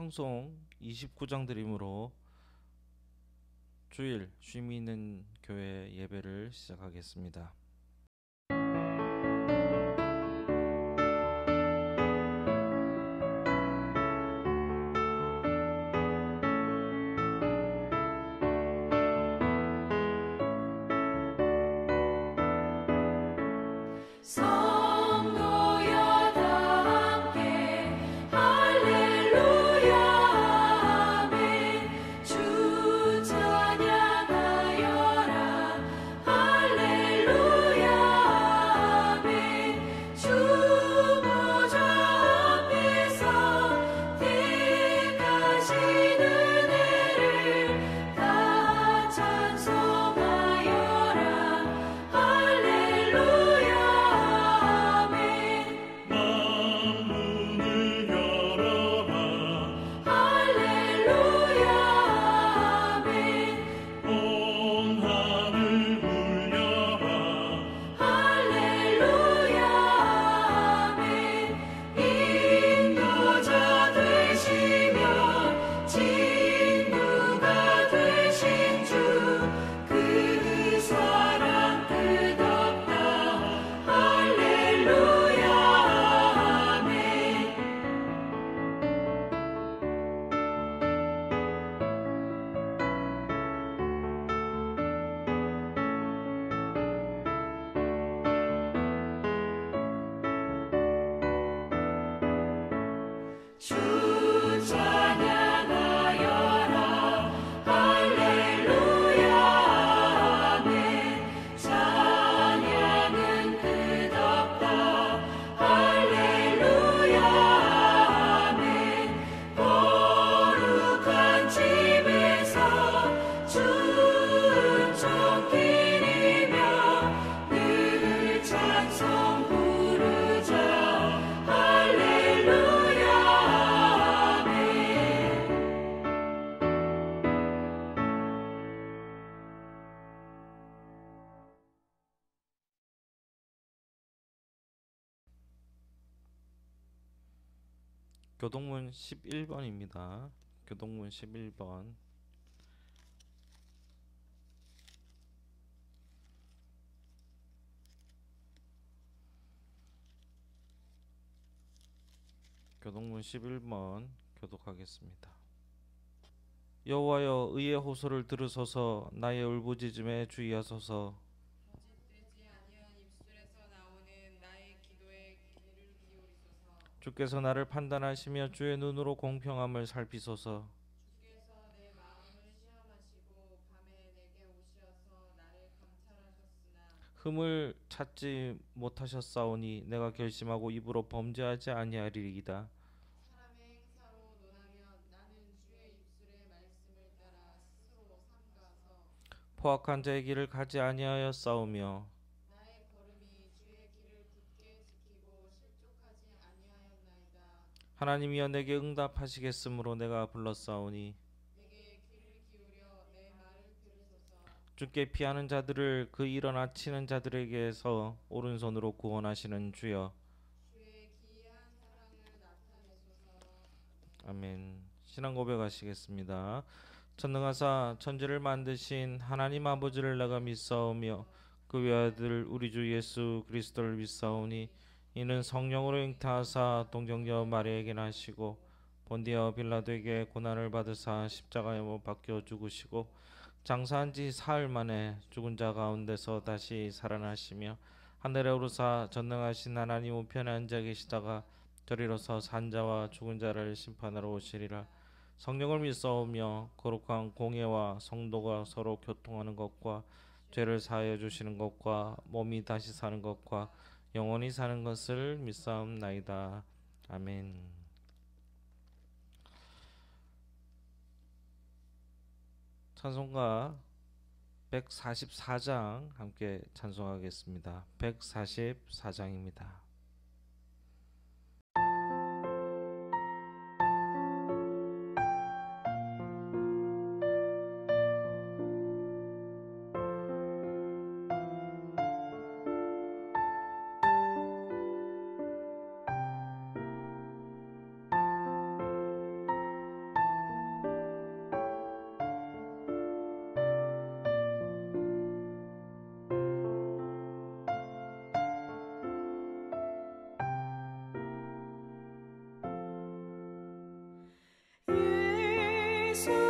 찬송 29장 드림으로 주일 쉼이 있는 교회 예배를 시작하겠습니다. 교동문 11번입니다. 교동문 11번. 교동문 11번 교독하겠습니다. 여호와여, 의의 호소를 들으소서. 나의 울부짖음에 주의하소서. 거짓되지 아니한 입술에서 나오는 나의 기도에 귀를 기울이소서. 주께서 나를 판단하시며 주의 눈으로 공평함을 살피소서. 주께서 내 마음을 시험하시고 밤에 내게 오시어서 나를 감찰하셨으나 흠을 찾지 못하셨사오니 내가 결심하고 입으로 범죄하지 아니하리이다. 사람의 행사로 논하면 나는 주의 입술의 말씀을 따라 스스로 삼가서 포악한 자의 길을 가지 아니하였사오며 나의 걸음이 주의 길을 굳게 지키고 실족하지 아니하였나이다. 하나님이여, 내게 응답하시겠으므로 내가 불렀사오니 내게 귀를 기울여 내 말을 들으소서. 주께 피하는 자들을 그 일어나 치는 자들에게서 오른손으로 구원하시는 주여. 주의 기이한 사랑을 나타내소서. 아멘. 신앙 고백하시겠습니다. 전능하사 천지를 만드신 하나님 아버지를 내가 믿사오며 그 외아들 우리 주 예수 그리스도를 믿사오니 이는 성령으로 잉태하사 동정녀 마리아에게 나시고 본디어 빌라도에게 고난을 받으사 십자가에 못 박혀 죽으시고 장사한 지 사흘 만에 죽은 자 가운데서 다시 살아나시며 하늘에 오르사 전능하신 하나님 우편에 앉아 계시다가 저리로서 산 자와 죽은 자를 심판하러 오시리라. 성령을 믿사오며 거룩한 공예와 성도가 서로 교통하는 것과 죄를 사하여 주시는 것과 몸이 다시 사는 것과 영원히 사는 것을 믿사옵나이다. 아멘. 찬송가 144장 함께 찬송하겠습니다. 144장입니다. 예수님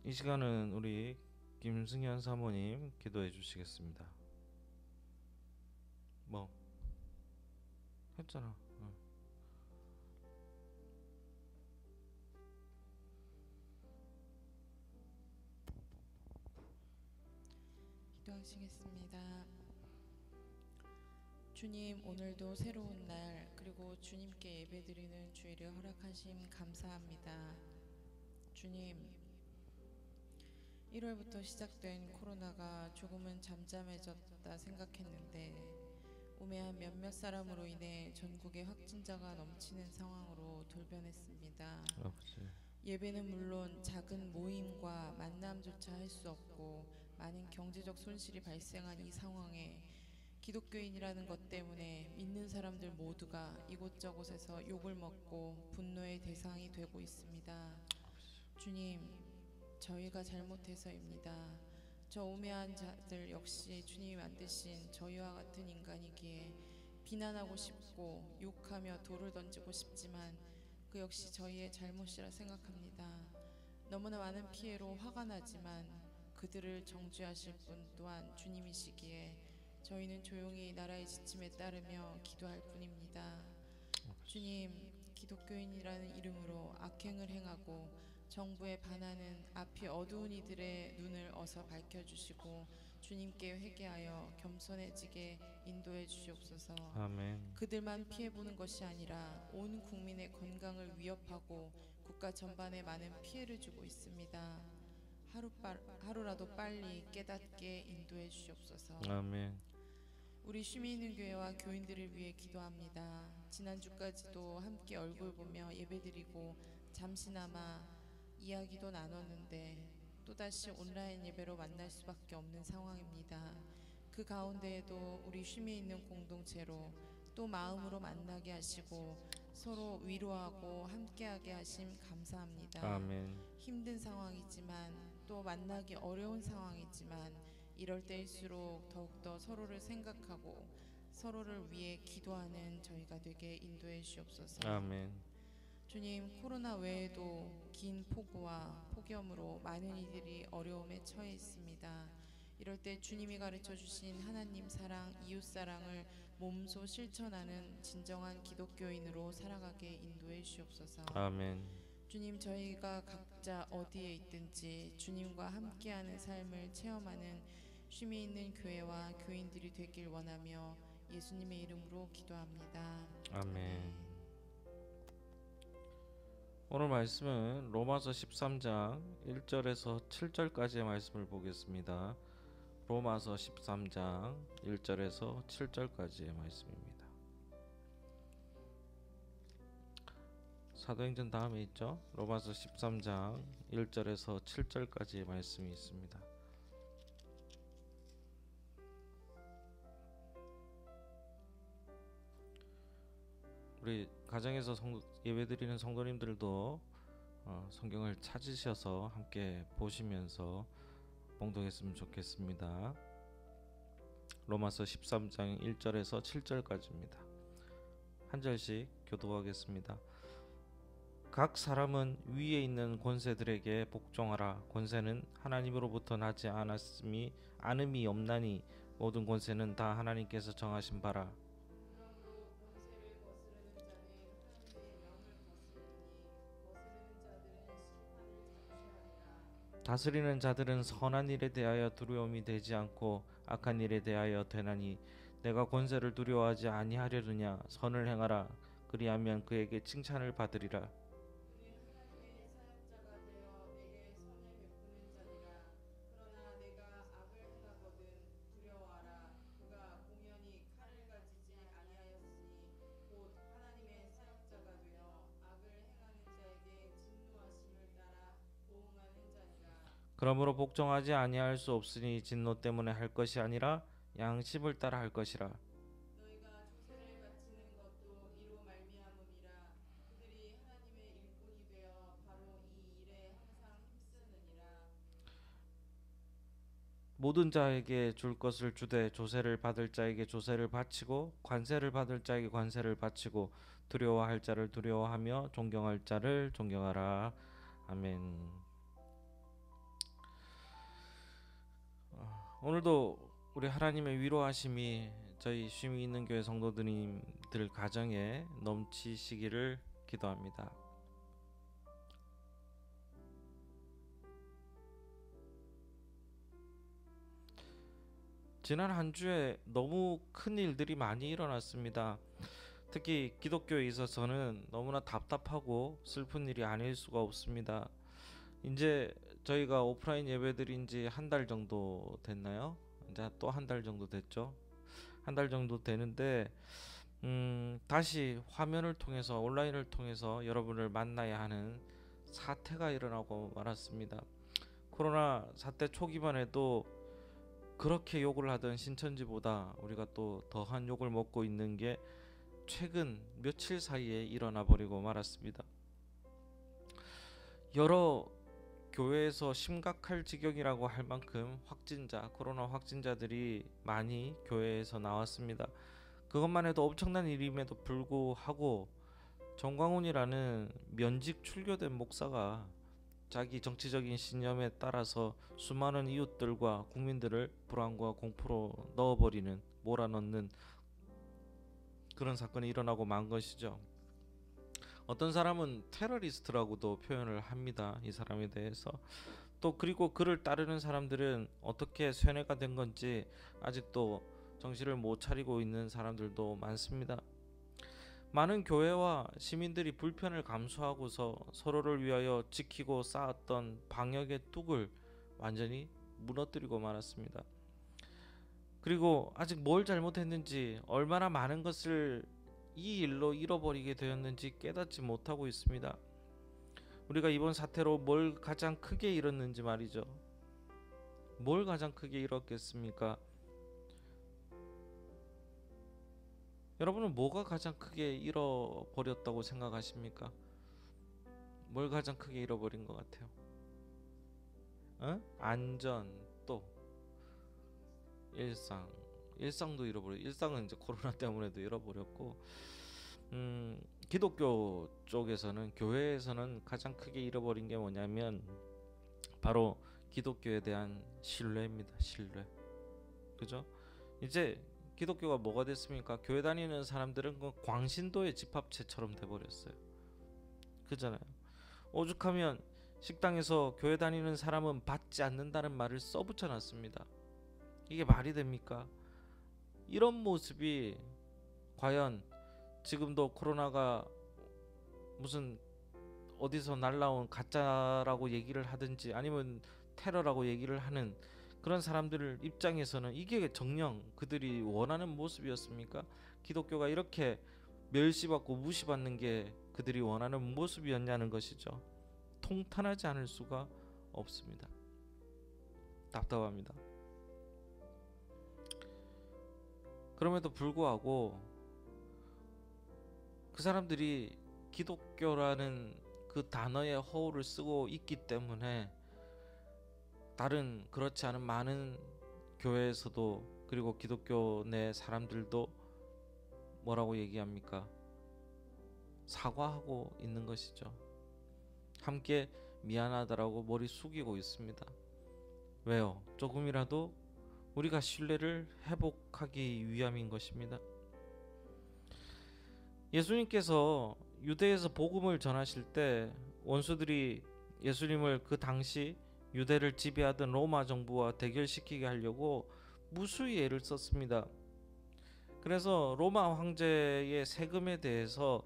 이 시간은 우리 김승현 사모님 기도해 주시겠습니다. 뭐 했잖아. 응. 기도하시겠습니다. 주님, 오늘도 새로운 날 그리고 주님께 예배드리는 주일을 허락하심 감사합니다. 주님, 1월부터 시작된 코로나가 조금은 잠잠해졌다 생각했는데 우매한 몇몇 사람으로 인해 전국에 확진자가 넘치는 상황으로 돌변했습니다. 아버지. 예배는 물론 작은 모임과 만남조차 할 수 없고 많은 경제적 손실이 발생한 이 상황에 기독교인이라는 것 때문에 믿는 사람들 모두가 이곳저곳에서 욕을 먹고 분노의 대상이 되고 있습니다. 주님, 저희가 잘못해서입니다. 저 우매한 자들 역시 주님이 만드신 저희와 같은 인간이기에 비난하고 싶고 욕하며 돌을 던지고 싶지만 그 역시 저희의 잘못이라 생각합니다. 너무나 많은 피해로 화가 나지만 그들을 정죄하실 분 또한 주님이시기에 저희는 조용히 나라의 지침에 따르며 기도할 뿐입니다. 주님, 기독교인이라는 이름으로 악행을 행하고 정부에 반하는 앞이 어두운 이들의 눈을 어서 밝혀주시고 주님께 회개하여 겸손해지게 인도해 주시옵소서. 아멘. 그들만 피해보는 것이 아니라 온 국민의 건강을 위협하고 국가 전반에 많은 피해를 주고 있습니다. 하루라도 빨리 깨닫게 인도해 주시옵소서. 아멘. 우리 슈미있는 교회와 교인들을 위해 기도합니다. 지난주까지도 함께 얼굴 보며 예배드리고 잠시나마 이야기도 나눴는데 또다시 온라인 예배로 만날 수밖에 없는 상황입니다. 그 가운데에도 우리 쉼이 있는 공동체로 또 마음으로 만나게 하시고 서로 위로하고 함께하게 하심 감사합니다. 아멘. 힘든 상황이지만 또 만나기 어려운 상황이지만 이럴 때일수록 더욱더 서로를 생각하고 서로를 위해 기도하는 저희가 되게 인도해 주시옵소서. 아멘. 주님, 코로나 외에도 긴 폭우와 폭염으로 많은 이들이 어려움에 처해 있습니다. 이럴 때 주님이 가르쳐 주신 하나님 사랑, 이웃 사랑을 몸소 실천하는 진정한 기독교인으로 살아가게 인도해 주시옵소서. 아멘. 주님, 저희가 각자 어디에 있든지 주님과 함께하는 삶을 체험하는 쉼이 있는 교회와 교인들이 되길 원하며 예수님의 이름으로 기도합니다. 아멘. 오늘 말씀은 로마서 13장 1절에서 7절까지의 말씀을 보겠습니다. 로마서 13장 1절에서 7절까지의 말씀입니다. 사도행전 다음에 있죠. 로마서 13장 1절에서 7절까지의 말씀이 있습니다. 우리 가정에서 예배드리는 성도님들도 성경을 찾으셔서 함께 보시면서 봉독했으면 좋겠습니다. 로마서 13장 1절에서 7절까지입니다. 한 절씩 교독하겠습니다. 각 사람은 위에 있는 권세들에게 복종하라. 권세는 하나님으로부터 나지 않음이 없나니 모든 권세는 다 하나님께서 정하신 바라. 그러므로 권세를 거스르는 자는 하나님의 명을 거스르니 거스르는 자들은 심판을 자초하리라. 다스리는 자들은 선한 일에 대하여 두려움이 되지 않고 악한 일에 대하여 되나니 내가 권세를 두려워하지 아니하려느냐. 선을 행하라. 그리하면 그에게 칭찬을 받으리라. 그는 하나님의 사역자가 되어 내게 선을 베푸는 자니라. 그러나 내가 악을 행하거든 두려워하라. 그가 공연히 칼을 가지지 아니하였으니 곧 하나님의 사역자가 되어 악을 행하는 자에게 진노하심을 따라 보응하는 자니라. 그러므로 복종하지 아니할 수 없으니 진노 때문에 할 것이 아니라 양심을 따라 할 것이라. 너희가 조세를 바치는 것도 이로 말미암음이라. 그들이 하나님의 일꾼이 되어 바로 이 일에 항상 힘쓰느니라. 모든 자에게 줄 것을 주되 조세를 받을 자에게 조세를 바치고 관세를 받을 자에게 관세를 바치고 두려워할 자를 두려워하며 존경할 자를 존경하라. 아멘. 오늘도 우리 하나님의 위로하심이 저희 쉼이 있는 교회 성도님들 가정에 넘치시기를 기도합니다. 지난 한 주에 너무 큰 일들이 많이 일어났습니다. 특히 기독교에 있어서는 너무나 답답하고 슬픈 일이 아닐 수가 없습니다. 이제 저희가 오프라인 예배드린 지 한 달 정도 됐나요? 이제 또 한 달 정도 됐죠. 한 달 정도 되는데 다시 화면을 통해서 온라인을 통해서 여러분을 만나야 하는 사태가 일어나고 말았습니다. 코로나 사태 초기만 해도 그렇게 욕을 하던 신천지보다 우리가 또 더한 욕을 먹고 있는 게 최근 며칠 사이에 일어나 버리고 말았습니다. 여러 교회에서 심각할 지경이라고 할 만큼 코로나 확진자들이 많이 교회에서 나왔습니다. 그것만 해도 엄청난 일임에도 불구하고 정광훈이라는 면직 출교된 목사가 자기 정치적인 신념에 따라서 수많은 이웃들과 국민들을 불안과 공포로 몰아넣는 그런 사건이 일어나고 만 것이죠. 어떤 사람은 테러리스트라고도 표현을 합니다. 이 사람에 대해서. 또 그리고 그를 따르는 사람들은 어떻게 쇠뇌가 된 건지 아직도 정신을 못 차리고 있는 사람들도 많습니다. 많은 교회와 시민들이 불편을 감수하고서 서로를 위하여 지키고 쌓았던 방역의 뚝을 완전히 무너뜨리고 말았습니다. 그리고 아직 뭘 잘못했는지, 얼마나 많은 것을 이 일로 잃어버리게 되었는지 깨닫지 못하고 있습니다. 우리가 이번 사태로 뭘 가장 크게 잃었는지 말이죠. 뭘 가장 크게 잃었겠습니까? 여러분은 뭐가 가장 크게 잃어버렸다고 생각하십니까? 뭘 가장 크게 잃어버린 것 같아요? 안전, 또 일상도 일상은 이제 코로나 때문에도 잃어버렸고, 기독교 쪽에서는, 교회에서는 가장 크게 잃어버린 게 뭐냐면 바로 기독교에 대한 신뢰입니다. 신뢰. 그죠? 이제 기독교가 뭐가 됐습니까? 교회 다니는 사람들은 그 광신도의 집합체처럼 돼버렸어요. 그잖아요. 오죽하면 식당에서 교회 다니는 사람은 받지 않는다는 말을 써붙여놨습니다. 이게 말이 됩니까? 이런 모습이 과연 지금도 코로나가 무슨 어디서 날라온 가짜라고 얘기를 하든지 아니면 테러라고 얘기를 하는 그런 사람들 입장에서는 이게 정녕 그들이 원하는 모습이었습니까? 기독교가 이렇게 멸시받고 무시받는 게 그들이 원하는 모습이었냐는 것이죠. 통탄하지 않을 수가 없습니다. 답답합니다. 그럼에도 불구하고 그 사람들이 기독교라는 그 단어의 허울을 쓰고 있기 때문에 다른 그렇지 않은 많은 교회에서도, 그리고 기독교 내 사람들도 뭐라고 얘기합니까? 사과하고 있는 것이죠. 함께 미안하다라고 머리 숙이고 있습니다. 왜요? 조금이라도 우리가 신뢰를 회복하기 위함인 것입니다. 예수님께서 유대에서 복음을 전하실 때 원수들이 예수님을 그 당시 유대를 지배하던 로마 정부와 대결시키게 하려고 무수히 애를 썼습니다. 그래서 로마 황제의 세금에 대해서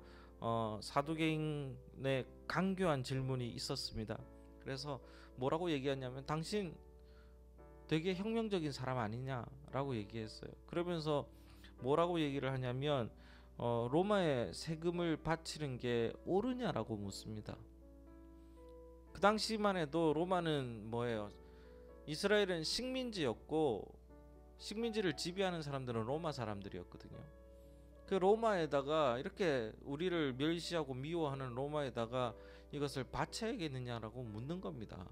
사두개인의 강교한 질문이 있었습니다. 그래서 뭐라고 얘기하냐면 당신 되게 혁명적인 사람 아니냐라고 얘기했어요. 그러면서 뭐라고 얘기를 하냐면 로마에 세금을 바치는 게 옳으냐라고 묻습니다. 그 당시만 해도 로마는 뭐예요? 이스라엘은 식민지였고 식민지를 지배하는 사람들은 로마 사람들이었거든요. 그 로마에다가 이렇게 우리를 멸시하고 미워하는 로마에다가 이것을 바쳐야겠느냐라고 묻는 겁니다.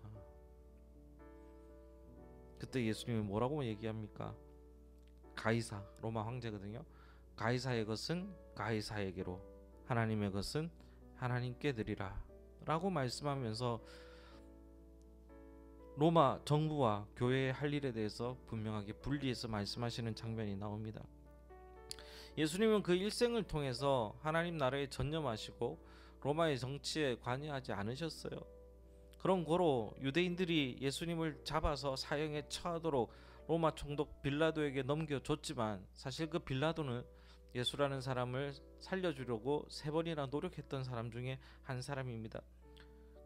그때 예수님이 뭐라고 얘기합니까? 가이사, 로마 황제거든요. 가이사의 것은 가이사에게로, 하나님의 것은 하나님께 드리라 라고 말씀하면서 로마 정부와 교회의 할 일에 대해서 분명하게 분리해서 말씀하시는 장면이 나옵니다. 예수님은 그 일생을 통해서 하나님 나라에 전념하시고 로마의 정치에 관여하지 않으셨어요. 그런 고로 유대인들이 예수님을 잡아서 사형에 처하도록 로마 총독 빌라도에게 넘겨줬지만 사실 그 빌라도는 예수라는 사람을 살려주려고 3번이나 노력했던 사람 중에 한 사람입니다.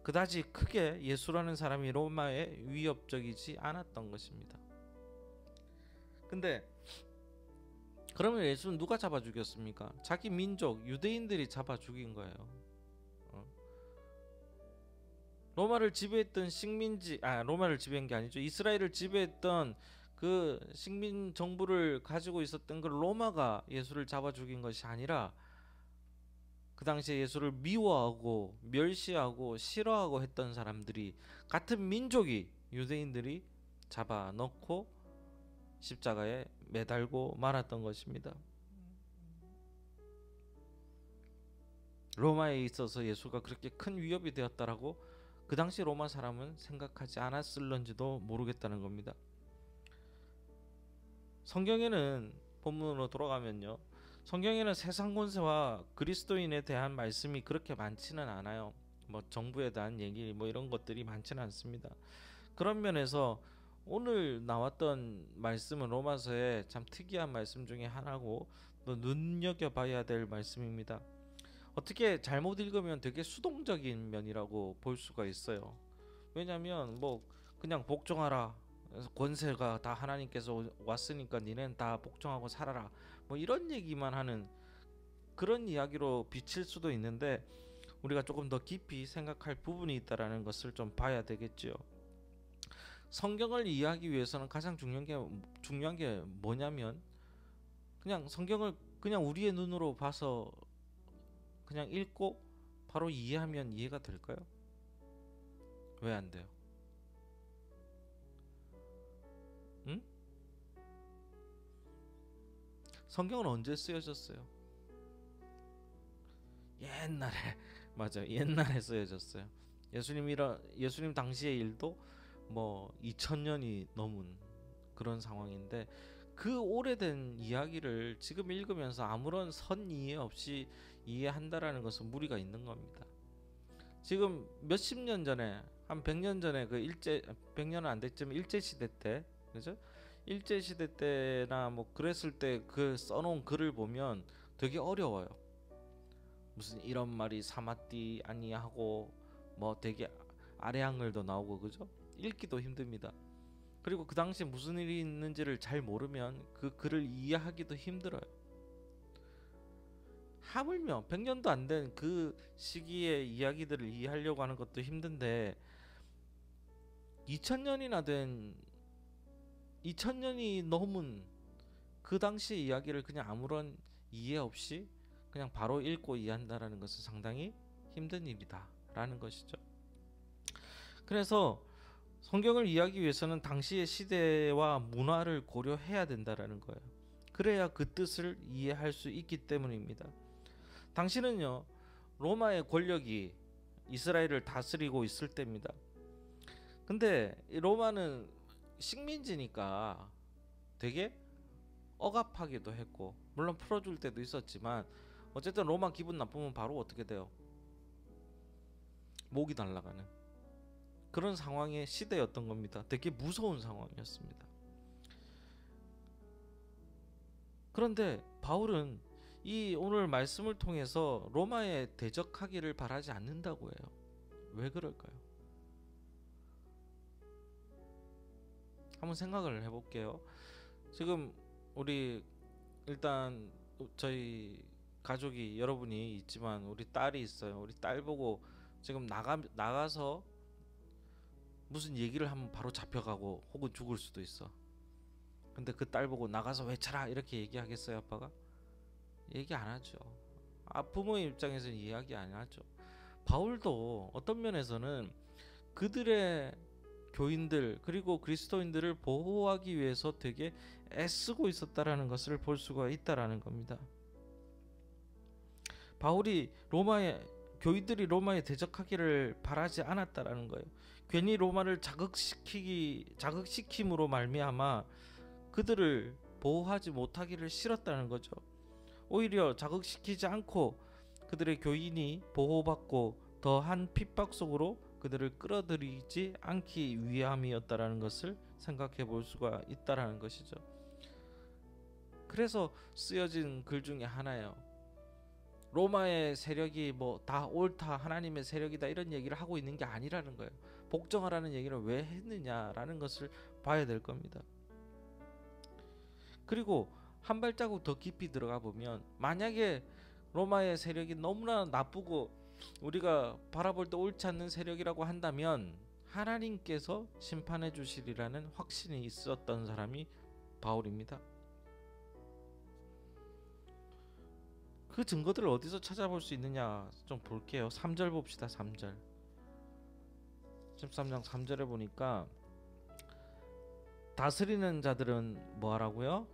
그다지 크게 예수라는 사람이 로마에 위협적이지 않았던 것입니다. 근데 그러면 예수는 누가 잡아 죽였습니까? 자기 민족 유대인들이 잡아 죽인 거예요. 로마를 지배했던 로마를 지배한 게 아니죠. 이스라엘을 지배했던 그 식민 정부를 가지고 있었던 그 로마가 예수를 잡아 죽인 것이 아니라 그 당시에 예수를 미워하고 멸시하고 싫어하고 했던 사람들이, 같은 민족이, 유대인들이 잡아 넣고 십자가에 매달고 말았던 것입니다. 로마에 있어서 예수가 그렇게 큰 위협이 되었다라고 그 당시 로마 사람은 생각하지 않았을런지도 모르겠다는 겁니다. 성경에는, 본문으로 돌아가면요, 성경에는 세상 권세와 그리스도인에 대한 말씀이 그렇게 많지는 않아요. 뭐 정부에 대한 얘기 뭐 이런 것들이 많지는 않습니다. 그런 면에서 오늘 나왔던 말씀은 로마서의 참 특이한 말씀 중에 하나고 또 눈여겨봐야 될 말씀입니다. 어떻게 잘못 읽으면 되게 수동적인 면이라고 볼 수가 있어요. 왜냐하면 뭐 그냥 복종하라, 그래서 권세가 다 하나님께서 왔으니까 니넨 다 복종하고 살아라, 뭐 이런 얘기만 하는 그런 이야기로 비칠 수도 있는데, 우리가 조금 더 깊이 생각할 부분이 있다라는 것을 좀 봐야 되겠죠. 성경을 이해하기 위해서는 가장 중요한 게 뭐냐면, 그냥 성경을 그냥 우리의 눈으로 봐서 그냥 읽고 바로 이해하면 이해가 될까요? 왜 안 돼요? 응? 성경은 언제 쓰여졌어요? 옛날에 맞아요. 옛날에 쓰여졌어요. 예수님 당시의 일도 뭐 2000년이 넘은 그런 상황인데, 그 오래된 이야기를 지금 읽으면서 아무런 선 이해 없이 이해한다라는 것은 무리가 있는 겁니다. 지금 몇십 년 전에, 한 100년 전에, 100년은 안 됐지만 일제 시대 때, 그죠? 일제 시대 때나 뭐 그랬을 때 그 써놓은 글을 보면 되게 어려워요. 무슨 이런 말이 사마띠 아니하고 뭐 되게 아래 한글도 나오고, 그죠? 읽기도 힘듭니다. 그리고 그 당시에 무슨 일이 있는지를 잘 모르면 그 글을 이해하기도 힘들어요. 하물며 100년도 안 된 그 시기의 이야기들을 이해하려고 하는 것도 힘든데, 2000년이 넘은 그 당시 이야기를 그냥 아무런 이해 없이 그냥 바로 읽고 이해한다라는 것은 상당히 힘든 일이다라는 것이죠. 그래서 성경을 이해하기 위해서는 당시의 시대와 문화를 고려해야 된다라는 거예요. 그래야 그 뜻을 이해할 수 있기 때문입니다. 당시는요, 로마의 권력이 이스라엘을 다스리고 있을 때입니다. 근데 로마는 식민지니까 되게 억압하기도 했고, 물론 풀어줄 때도 있었지만 어쨌든 로마 기분 나쁘면 바로 어떻게 돼요? 목이 날아가는 그런 상황의 시대였던 겁니다. 되게 무서운 상황이었습니다. 그런데 바울은 이 오늘 말씀을 통해서 로마에 대적하기를 바라지 않는다고 해요. 왜 그럴까요? 한번 생각을 해볼게요. 지금 우리 일단 저희 가족이 여러분이 있지만 우리 딸이 있어요. 우리 딸 보고 지금 나가서 무슨 얘기를 하면 바로 잡혀가고 혹은 죽을 수도 있어. 근데 그 딸 보고 나가서 외쳐라 이렇게 얘기하겠어요, 아빠가? 얘기 안 하죠. 부모의 입장에서는 이야기 안 하죠. 바울도 어떤 면에서는 그들의 교인들 그리고 그리스도인들을 보호하기 위해서 되게 애쓰고 있었다라는 것을 볼 수가 있다라는 겁니다. 바울이 로마에 교인들이 로마에 대적하기를 바라지 않았다라는 거예요. 괜히 로마를 자극시킴으로 말미암아 그들을 보호하지 못하기를 싫었다는 거죠. 오히려 자극시키지 않고 그들의 교인이 보호받고 더한 핍박 속으로 그들을 끌어들이지 않기 위함이었다라는 것을 생각해 볼 수가 있다라는 것이죠. 그래서 쓰여진 글 중에 하나예요. 로마의 세력이 뭐 다 옳다, 하나님의 세력이다 이런 얘기를 하고 있는 게 아니라는 거예요. 복종하라는 얘기를 왜 했느냐라는 것을 봐야 될 겁니다. 그리고 한 발자국 더 깊이 들어가 보면 만약에 로마의 세력이 너무나 나쁘고 우리가 바라볼 때 옳지 않는 세력이라고 한다면 하나님께서 심판해 주시리라는 확신이 있었던 사람이 바울입니다. 그 증거들을 어디서 찾아볼 수 있느냐 좀 볼게요. 3절 봅시다. 3절 13장 3절에 보니까 다스리는 자들은 뭐하라고요?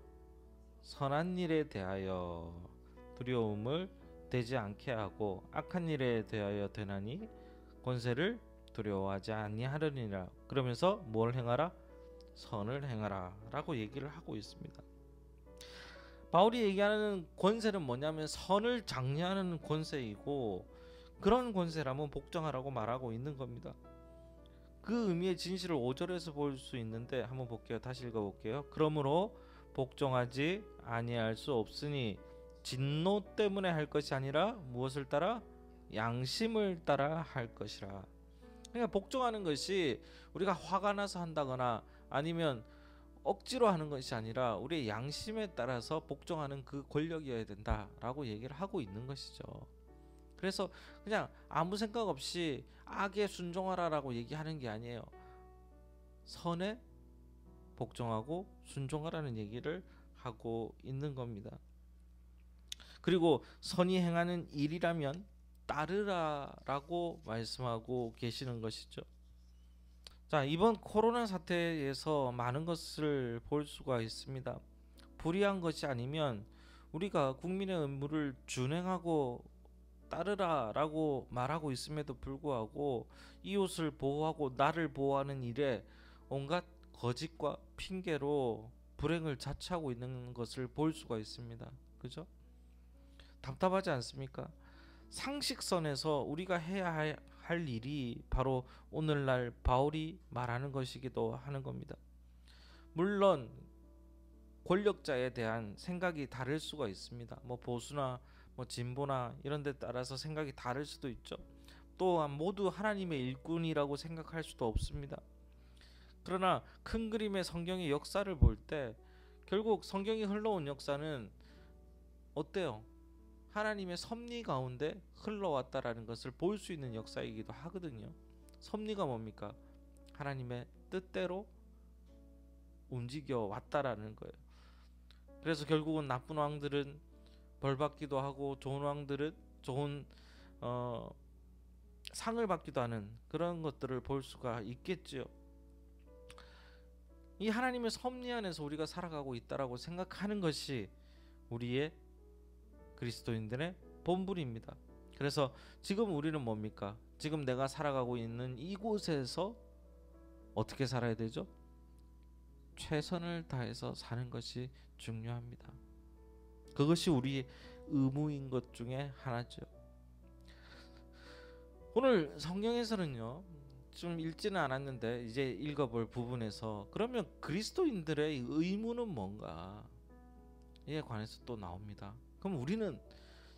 선한 일에 대하여 두려움을 되지 않게 하고 악한 일에 대하여 되나니 권세를 두려워하지 아니하려니라. 그러면서 뭘 행하라? 선을 행하라 라고 얘기를 하고 있습니다. 바울이 얘기하는 권세는 뭐냐면 선을 장려하는 권세이고, 그런 권세라면 복종하라고 말하고 있는 겁니다. 그 의미의 진실을 5절에서 볼 수 있는데 한번 볼게요. 다시 읽어볼게요. 그러므로 복종하지 아니할 수 없으니 진노 때문에 할 것이 아니라 무엇을 따라? 양심을 따라 할 것이라. 그러니까 복종하는 것이 우리가 화가 나서 한다거나 아니면 억지로 하는 것이 아니라 우리의 양심에 따라서 복종하는 그 권력이어야 된다라고 얘기를 하고 있는 것이죠. 그래서 그냥 아무 생각 없이 악에 순종하라라고 얘기하는 게 아니에요. 선에 복종하고 순종하라는 얘기를 하고 있는 겁니다. 그리고 선이 행하는 일이라면 따르라라고 말씀하고 계시는 것이죠. 자, 이번 코로나 사태에서 많은 것을 볼 수가 있습니다. 불의한 것이 아니면 우리가 국민의 의무를 준행하고 따르라라고 말하고 있음에도 불구하고 이웃을 보호하고 나를 보호하는 일에 온갖 거짓과 핑계로 불행을 자초하고 있는 것을 볼 수가 있습니다. 그죠? 답답하지 않습니까? 상식선에서 우리가 해야 할 일이 바로 오늘날 바울이 말하는 것이기도 하는 겁니다. 물론 권력자에 대한 생각이 다를 수가 있습니다. 뭐 보수나 뭐 진보나 이런 데 따라서 생각이 다를 수도 있죠. 또한 모두 하나님의 일꾼이라고 생각할 수도 없습니다. 그러나 큰 그림의 성경의 역사를 볼 때 결국 성경이 흘러온 역사는 어때요? 하나님의 섭리 가운데 흘러왔다라는 것을 볼 수 있는 역사이기도 하거든요. 섭리가 뭡니까? 하나님의 뜻대로 움직여 왔다라는 거예요. 그래서 결국은 나쁜 왕들은 벌받기도 하고 좋은 왕들은 좋은 상을 받기도 하는 그런 것들을 볼 수가 있겠지요. 이 하나님의 섭리 안에서 우리가 살아가고 있다라고 생각하는 것이 우리의 그리스도인들의 본분입니다. 그래서 지금 우리는 뭡니까? 지금 내가 살아가고 있는 이곳에서 어떻게 살아야 되죠? 최선을 다해서 사는 것이 중요합니다. 그것이 우리의 의무인 것 중에 하나죠. 오늘 성경에서는요, 좀 읽지는 않았는데 이제 읽어볼 부분에서 그러면 그리스도인들의 의무는 뭔가 이에 관해서 또 나옵니다. 그럼 우리는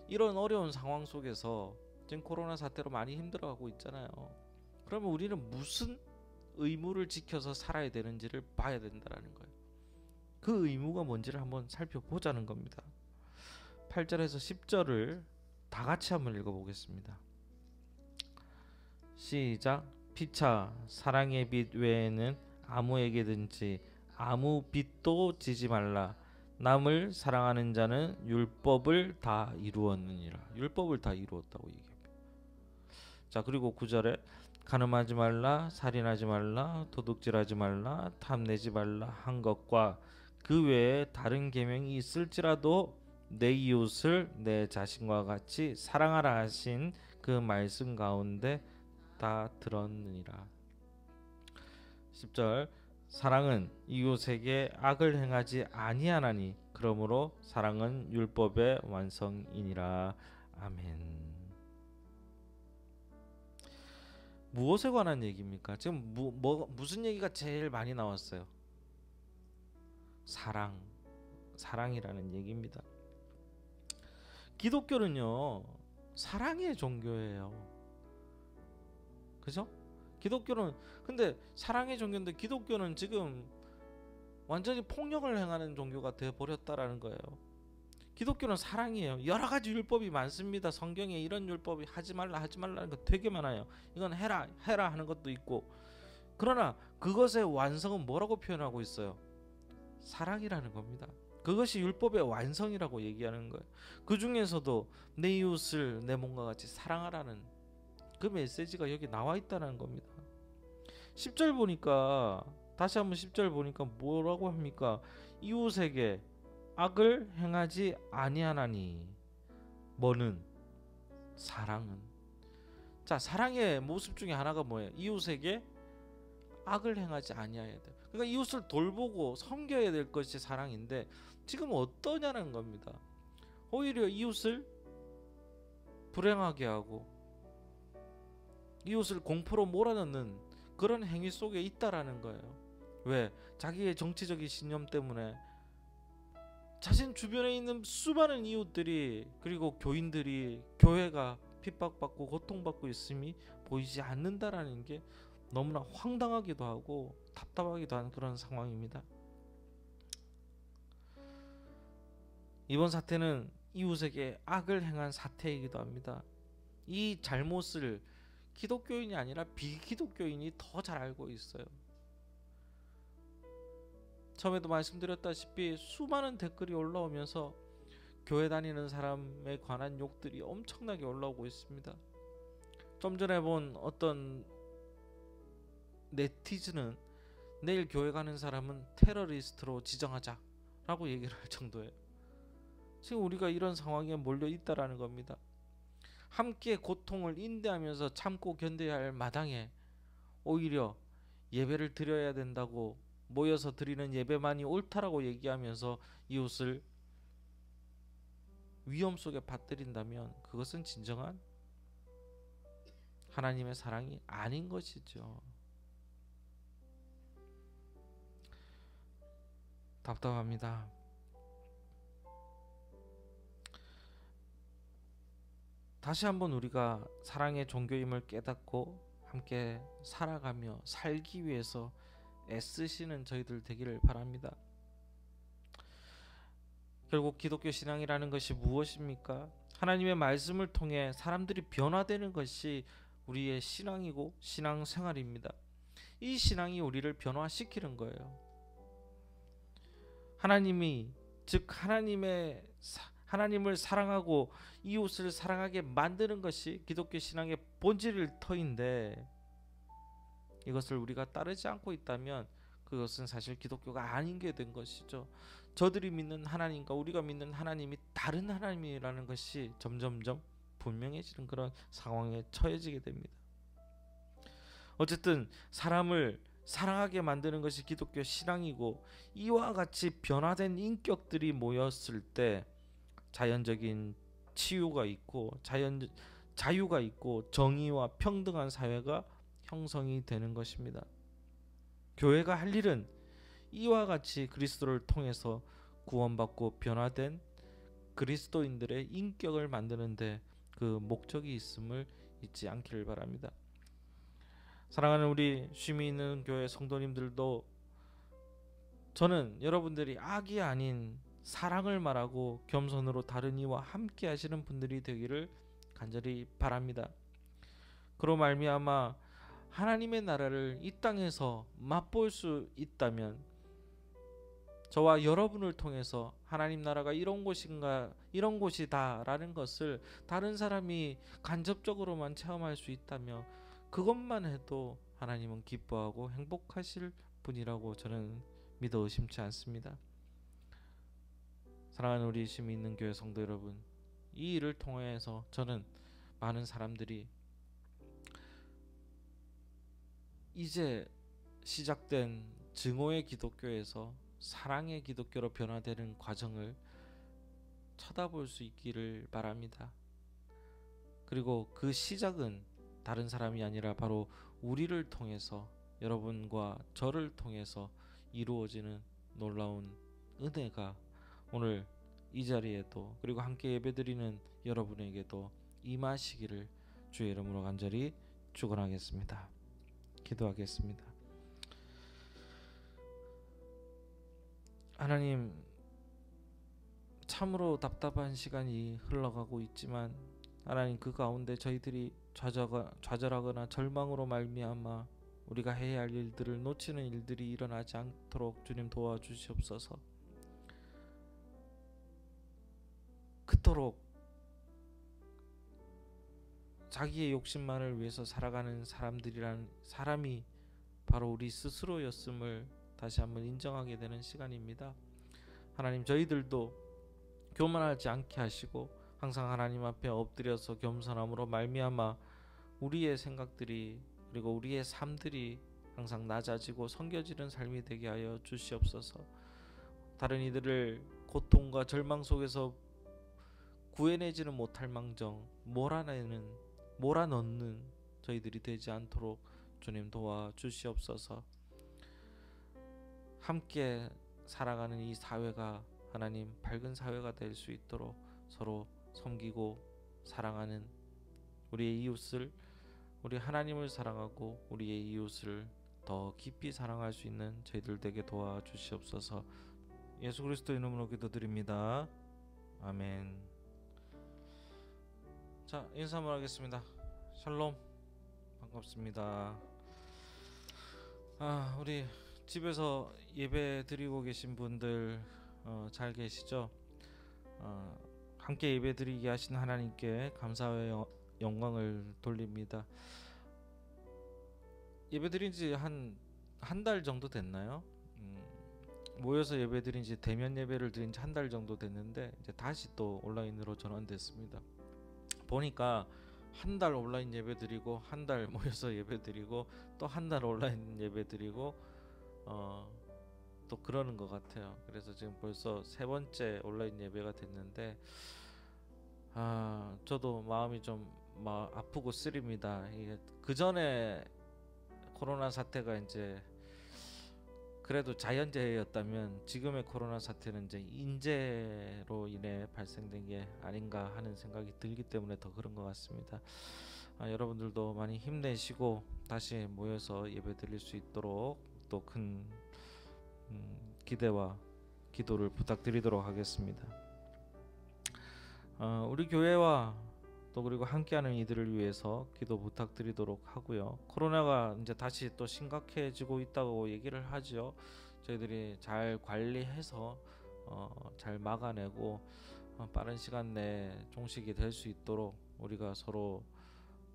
이런 어려운 상황 속에서 지금 코로나 사태로 많이 힘들어하고 있잖아요. 그러면 우리는 무슨 의무를 지켜서 살아야 되는지를 봐야 된다는 거예요. 그 의무가 뭔지를 한번 살펴보자는 겁니다. 8절에서 10절을 다 같이 한번 읽어보겠습니다. 시작. 피차 사랑의 빛 외에는 아무에게든지 아무 빚도 지지 말라. 남을 사랑하는 자는 율법을 다 이루었느니라. 율법을 다 이루었다고 얘기합니다. 자, 그리고 9절에 간음하지 말라, 살인하지 말라, 도둑질하지 말라, 탐내지 말라 한 것과 그 외에 다른 계명이 있을지라도 내 이웃을 내 자신과 같이 사랑하라 하신 그 말씀 가운데 다 들었느니라. 10절 사랑은 이웃에게 악을 행하지 아니하나니 그러므로 사랑은 율법의 완성이니라. 아멘. 무엇에 관한 얘기입니까? 지금 무슨 얘기가 제일 많이 나왔어요? 사랑이라는 얘기입니다. 기독교는요 사랑의 종교예요. 그죠? 기독교는 근데 사랑의 종교인데 기독교는 지금 완전히 폭력을 행하는 종교가 되어 버렸다라는 거예요. 기독교는 사랑이에요. 여러 가지 율법이 많습니다. 성경에 이런 율법이 하지 말라는 거 되게 많아요. 이건 해라 하는 것도 있고. 그러나 그것의 완성은 뭐라고 표현하고 있어요? 사랑이라는 겁니다. 그것이 율법의 완성이라고 얘기하는 거예요. 그 중에서도 내 이웃을 내 몸과 같이 사랑하라는 그 메시지가 여기 나와 있다는 겁니다. 10절 보니까 다시 한번 10절 보니까 뭐라고 합니까? 이웃에게 악을 행하지 아니하나니 뭐는 사랑은. 자, 사랑의 모습 중에 하나가 뭐예요? 이웃에게 악을 행하지 아니해야 돼. 그러니까 이웃을 돌보고 섬겨야 될 것이 사랑인데 지금 어떠냐는 겁니다. 오히려 이웃을 불행하게 하고 이웃을 공포로 몰아넣는 그런 행위 속에 있다라는 거예요. 왜? 자기의 정치적인 신념 때문에 자신 주변에 있는 수많은 이웃들이 그리고 교인들이 교회가 핍박받고 고통받고 있음이 보이지 않는다라는 게 너무나 황당하기도 하고 답답하기도 한 그런 상황입니다. 이번 사태는 이웃에게 악을 행한 사태이기도 합니다. 이 잘못을 기독교인이 아니라 비기독교인이 더 잘 알고 있어요. 처음에도 말씀드렸다시피 수많은 댓글이 올라오면서 교회 다니는 사람에 관한 욕들이 엄청나게 올라오고 있습니다. 좀 전에 본 어떤 네티즌은 내일 교회 가는 사람은 테러리스트로 지정하자 라고 얘기를 할 정도예요. 지금 우리가 이런 상황에 몰려 있다라는 겁니다. 함께 고통을 인내하면서 참고 견뎌야 할 마당에 오히려 예배를 드려야 된다고 모여서 드리는 예배만이 옳다라고 얘기하면서 이웃을 위험 속에 빠뜨린다면 그것은 진정한 하나님의 사랑이 아닌 것이죠. 답답합니다. 다시 한번 우리가 사랑의 종교임을 깨닫고 함께 살아가며 살기 위해서 애쓰시는 저희들 되기를 바랍니다. 결국 기독교 신앙이라는 것이 무엇입니까? 하나님의 말씀을 통해 사람들이 변화되는 것이 우리의 신앙이고 신앙생활입니다. 이 신앙이 우리를 변화시키는 거예요. 하나님이 즉 하나님을 사랑하고 이웃을 사랑하게 만드는 것이 기독교 신앙의 본질일 터인데 이것을 우리가 따르지 않고 있다면 그것은 사실 기독교가 아닌 게 된 것이죠. 저들이 믿는 하나님과 우리가 믿는 하나님이 다른 하나님이라는 것이 점점점 분명해지는 그런 상황에 처해지게 됩니다. 어쨌든 사람을 사랑하게 만드는 것이 기독교 신앙이고 이와 같이 변화된 인격들이 모였을 때 자연적인 치유가 있고 자유가 있고 정의와 평등한 사회가 형성이 되는 것입니다. 교회가 할 일은 이와 같이 그리스도를 통해서 구원받고 변화된 그리스도인들의 인격을 만드는데 그 목적이 있음을 잊지 않기를 바랍니다. 사랑하는 우리 쉼이 있는 교회 성도님들도 저는 여러분들이 악이 아닌 사랑을 말하고 겸손으로 다른 이와 함께 하시는 분들이 되기를 간절히 바랍니다. 그로 말미암아 하나님의 나라를 이 땅에서 맛볼 수 있다면 저와 여러분을 통해서 하나님 나라가 이런 곳인가 이런 곳이다라는 것을 다른 사람이 간접적으로만 체험할 수 있다면 그것만 해도 하나님은 기뻐하고 행복하실 분이라고 저는 믿어 의심치 않습니다. 사랑하는 우리 쉼이 있는 교회 성도 여러분, 이 일을 통해서 저는 많은 사람들이 이제 시작된 증오의 기독교에서 사랑의 기독교로 변화되는 과정을 쳐다볼 수 있기를 바랍니다. 그리고 그 시작은 다른 사람이 아니라 바로 우리를 통해서, 여러분과 저를 통해서 이루어지는 놀라운 은혜가 오늘 이 자리에도, 그리고 함께 예배드리는 여러분에게도 임하시기를 주의 이름으로 간절히 축원하겠습니다. 기도하겠습니다. 하나님, 참으로 답답한 시간이 흘러가고 있지만 하나님, 그 가운데 저희들이 좌절하거나 절망으로 말미암아 우리가 해야 할 일들을 놓치는 일들이 일어나지 않도록 주님 도와주시옵소서. 그토록 자기의 욕심만을 위해서 살아가는 사람이 바로 우리 스스로였음을 다시 한번 인정하게 되는 시간입니다. 하나님, 저희들도 교만하지 않게 하시고 항상 하나님 앞에 엎드려서 겸손함으로 말미암아 우리의 생각들이, 그리고 우리의 삶들이 항상 낮아지고 섬겨지는 삶이 되게 하여 주시옵소서. 다른 이들을 고통과 절망 속에서 구해내지는 못할 망정 몰아넣는 저희들이 되지 않도록 주님 도와주시옵소서. 함께 살아가는 이 사회가 하나님 밝은 사회가 될 수 있도록 서로 섬기고 사랑하는 우리의 이웃을, 우리 하나님을 사랑하고 우리의 이웃을 더 깊이 사랑할 수 있는 저희들 되게 도와주시옵소서. 예수 그리스도의 이름으로 기도드립니다. 아멘. 자, 인사 한번 하겠습니다. 샬롬, 반갑습니다. 우리 집에서 예배 드리고 계신 분들 잘 계시죠? 함께 예배 드리게 하신 하나님께 감사와 영광을 돌립니다. 예배 드린 지 한 달 정도 됐나요? 모여서 예배 드린 지, 대면 예배를 드린 지 한 달 정도 됐는데 이제 다시 또 온라인으로 전환됐습니다. 보니까 한 달 온라인 예배 드리고, 한 달 모여서 예배 드리고, 또 한 달 온라인 예배 드리고 또 그러는 것 같아요. 그래서 지금 벌써 세 번째 온라인 예배가 됐는데 저도 마음이 좀 아프고 쓰립니다. 이게 그 전에 코로나 사태가 이제 그래도 자연재해였다면 지금의 코로나 사태는 이제 인재로 인해 발생된 게 아닌가 하는 생각이 들기 때문에 더 그런 것 같습니다. 여러분들도 많이 힘내시고 다시 모여서 예배 드릴 수 있도록 또 큰 기대와 기도를 부탁드리도록 하겠습니다. 우리 교회와 또 그리고 함께하는 이들을 위해서 기도 부탁드리도록 하고요. 코로나가 이제 다시 또 심각해지고 있다고 얘기를 하죠. 저희들이 잘 관리해서 잘 막아내고 빠른 시간 내에 종식이 될 수 있도록 우리가 서로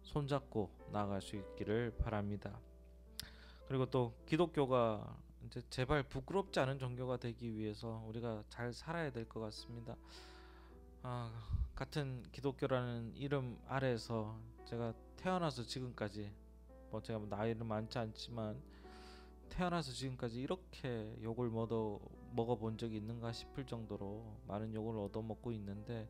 손잡고 나아갈 수 있기를 바랍니다. 그리고 또 기독교가 이제 제발 부끄럽지 않은 종교가 되기 위해서 우리가 잘 살아야 될 것 같습니다. 같은 기독교라는 이름 아래에서 제가 태어나서 지금까지, 제가 나이는 많지 않지만 태어나서 지금까지 이렇게 욕을 먹어본 적이 있는가 싶을 정도로 많은 욕을 얻어먹고 있는데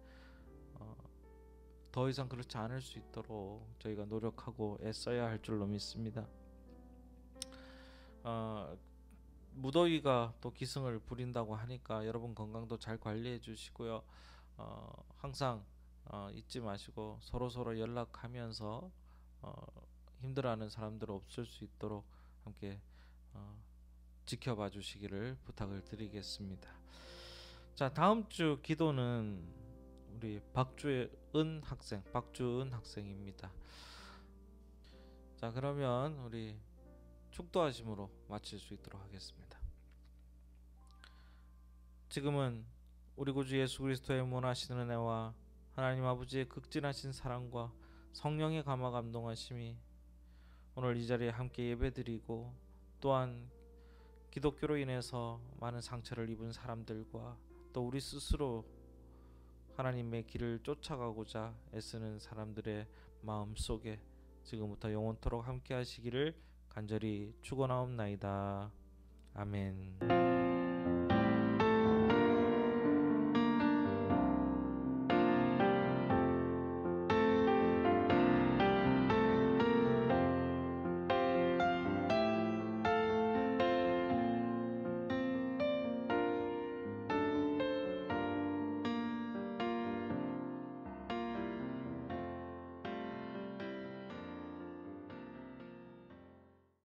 더 이상 그렇지 않을 수 있도록 저희가 노력하고 애써야 할 줄로 믿습니다. 무더위가 또 기승을 부린다고 하니까 여러분 건강도 잘 관리해 주시고요. 항상 잊지 마시고 서로 연락하면서 힘들어하는 사람들 없을 수 있도록 함께 지켜봐 주시기를 부탁을 드리겠습니다. 자, 다음 주 기도는 우리 박주은 학생입니다. 자, 그러면 우리 축도하심으로 마칠 수 있도록 하겠습니다. 지금은 우리 구주 예수 그리스도의 무한하신 은혜와 하나님 아버지의 극진하신 사랑과 성령의 감화 감동하심이 오늘 이 자리에 함께 예배드리고 또한 기독교로 인해서 많은 상처를 입은 사람들과 또 우리 스스로 하나님의 길을 쫓아가고자 애쓰는 사람들의 마음 속에 지금부터 영원토록 함께 하시기를 간절히 축원하옵나이다. 아멘.